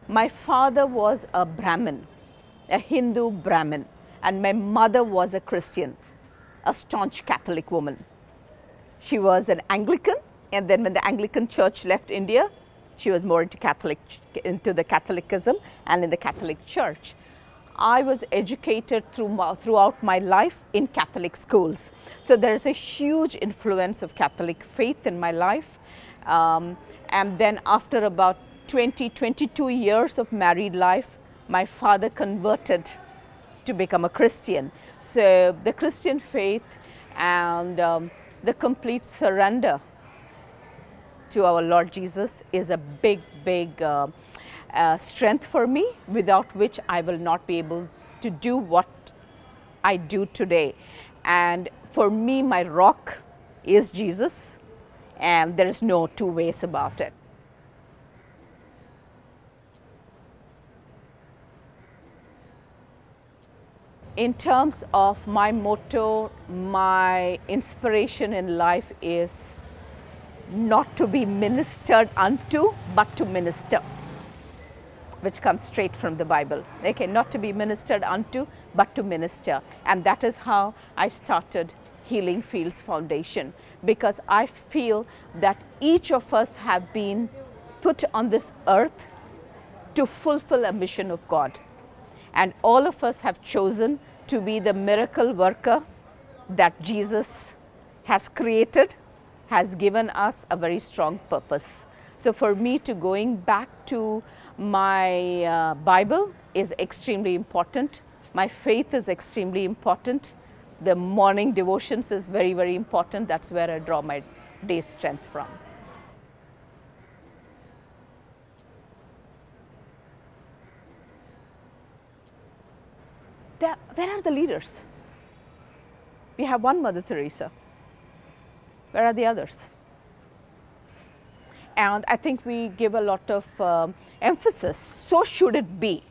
My father was a Brahmin, a Hindu Brahmin, and my mother was a Christian, a staunch Catholic woman. She was an Anglican, and then when the Anglican Church left India, she was more into the Catholicism and in the Catholic Church. I was educated throughout my life in Catholic schools. So there is a huge influence of Catholic faith in my life. And then after about 22 years of married life, my father converted to become a Christian. So the Christian faith and the complete surrender to our Lord Jesus is a big strength for me, without which I will not be able to do what I do today. And for me, my rock is Jesus, and there is no two ways about it. In terms of my motto, my inspiration in life is not to be ministered unto, but to minister, which comes straight from the Bible. Okay, not to be ministered unto, but to minister. And that is how I started Healing Fields Foundation, because I feel that each of us have been put on this earth to fulfill a mission of God. And all of us have chosen to be the miracle worker that Jesus has created, has given us a very strong purpose. So for me, to going back to my Bible is extremely important. My faith is extremely important. The morning devotions is very important. That's where I draw my day's strength from. Where are the leaders? We have one Mother Teresa. Where are the others? And I think we give a lot of emphasis, so should it be,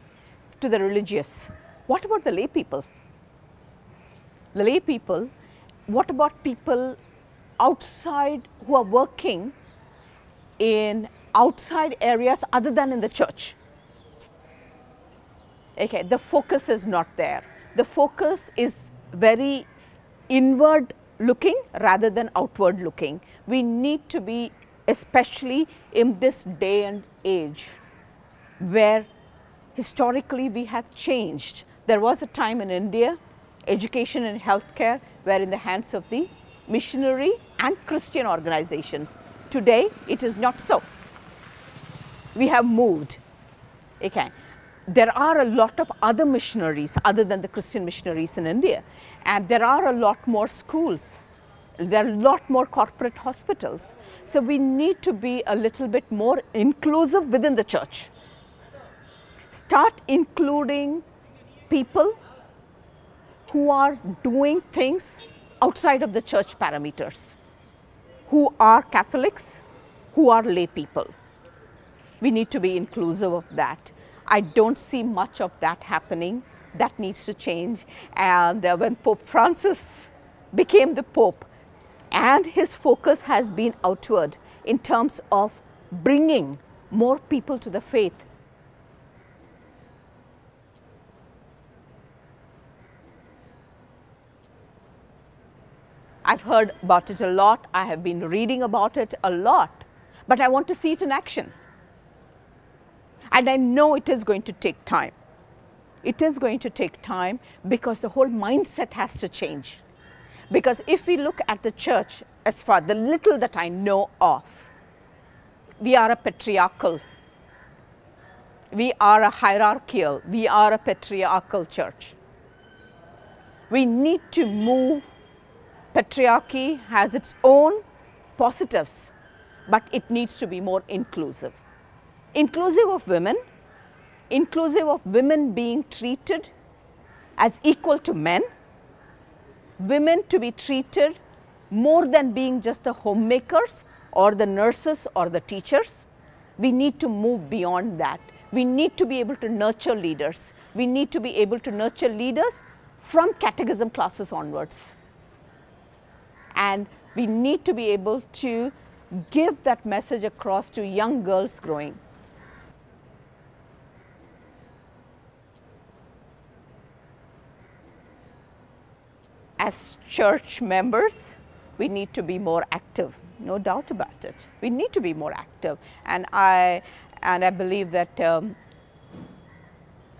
to the religious. What about the lay people? The lay people, what about people outside who are working in outside areas other than in the church? Okay, the focus is not there. The focus is very inward looking rather than outward looking. We need to be, especially in this day and age, where historically we have changed. There was a time in India, education and healthcare were in the hands of the missionary and Christian organizations. Today, it is not so. We have moved. Okay. There are a lot of other missionaries other than the Christian missionaries in India, and there are a lot more schools. There are a lot more corporate hospitals. So we need to be a little bit more inclusive within the church. Start including people who are doing things outside of the church parameters, who are Catholics, who are lay people. We need to be inclusive of that. I don't see much of that happening. That needs to change. And when Pope Francis became the Pope, and his focus has been outward in terms of bringing more people to the faith. I've heard about it a lot. I have been reading about it a lot, but I want to see it in action. And I know it is going to take time. It is going to take time because the whole mindset has to change. Because if we look at the church, as far the little that I know of, we are a patriarchal, we are a hierarchical, we are a patriarchal church. We need to move. Patriarchy has its own positives, but it needs to be more inclusive. Inclusive of women being treated as equal to men, women to be treated more than being just the homemakers or the nurses or the teachers. We need to move beyond that. We need to be able to nurture leaders. We need to be able to nurture leaders from catechism classes onwards. And we need to be able to give that message across to young girls growing. as church members, we need to be more active, no doubt about it. We need to be more active, and I believe that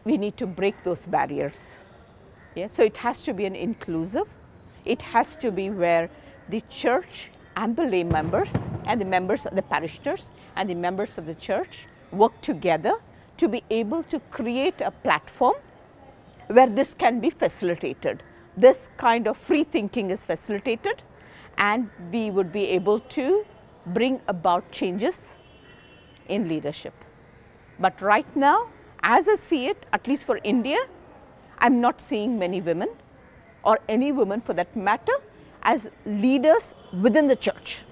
we need to break those barriers. Yeah? So it has to be an inclusive, it has to be where the church and the lay members and the members of the parishioners and the members of the church work together to be able to create a platform where this can be facilitated. This kind of free thinking is facilitated, and we would be able to bring about changes in leadership. But right now, as I see it, at least for India, I am not seeing many women, or any women for that matter, as leaders within the church.